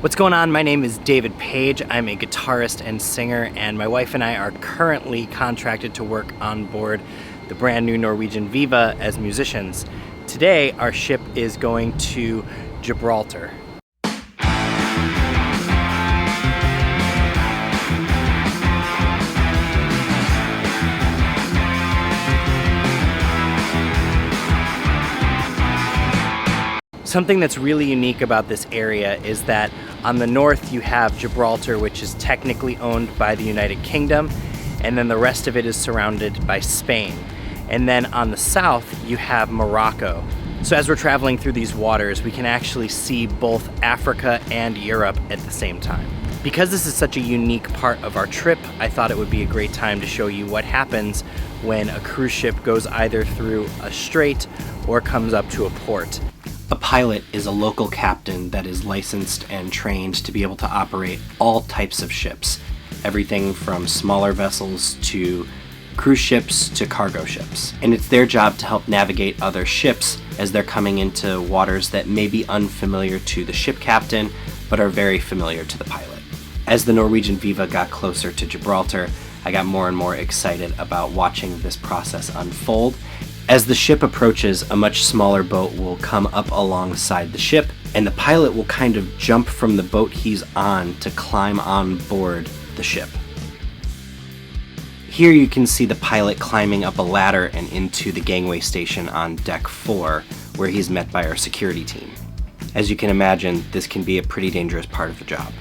What's going on? My name is David Page. I'm a guitarist and singer, and my wife and I are currently contracted to work on board the brand new Norwegian Viva as musicians. Today, our ship is going to Gibraltar. Something that's really unique about this area is that on the north you have Gibraltar, which is technically owned by the United Kingdom, and then the rest of it is surrounded by Spain. And then on the south you have Morocco. So as we're traveling through these waters, we can actually see both Africa and Europe at the same time. Because this is such a unique part of our trip, I thought it would be a great time to show you what happens when a cruise ship goes either through a strait or comes up to a port. A pilot is a local captain that is licensed and trained to be able to operate all types of ships. Everything from smaller vessels to cruise ships to cargo ships. And it's their job to help navigate other ships as they're coming into waters that may be unfamiliar to the ship captain, but are very familiar to the pilot. As the Norwegian Viva got closer to Gibraltar, I got more and more excited about watching this process unfold. As the ship approaches, a much smaller boat will come up alongside the ship, and the pilot will kind of jump from the boat he's on to climb on board the ship. Here you can see the pilot climbing up a ladder and into the gangway station on deck 4, where he's met by our security team. As you can imagine, this can be a pretty dangerous part of the job.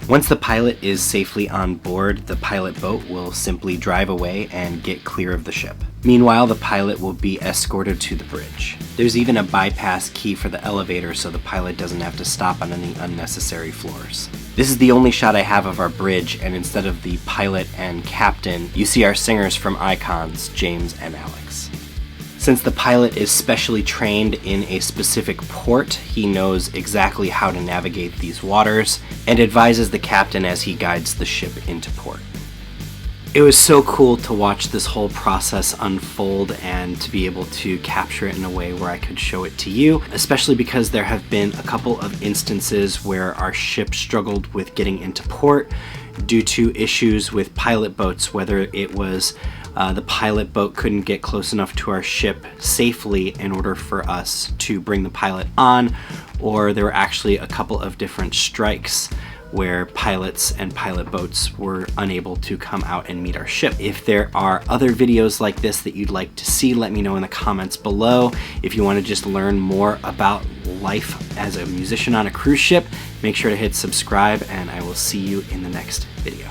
Once the pilot is safely on board, the pilot boat will simply drive away and get clear of the ship. Meanwhile, the pilot will be escorted to the bridge. There's even a bypass key for the elevator so the pilot doesn't have to stop on any unnecessary floors. This is the only shot I have of our bridge, and instead of the pilot and captain, you see our singers from Icons, James and Alex. Since the pilot is specially trained in a specific port, he knows exactly how to navigate these waters and advises the captain as he guides the ship into port. It was so cool to watch this whole process unfold and to be able to capture it in a way where I could show it to you, especially because there have been a couple of instances where our ship struggled with getting into port due to issues with pilot boats, whether it was the pilot boat couldn't get close enough to our ship safely in order for us to bring the pilot on, or there were actually a couple of different strikes where pilots and pilot boats were unable to come out and meet our ship. If there are other videos like this that you'd like to see, let me know in the comments below. If you want to just learn more about life as a musician on a cruise ship, make sure to hit subscribe, and I will see you in the next video.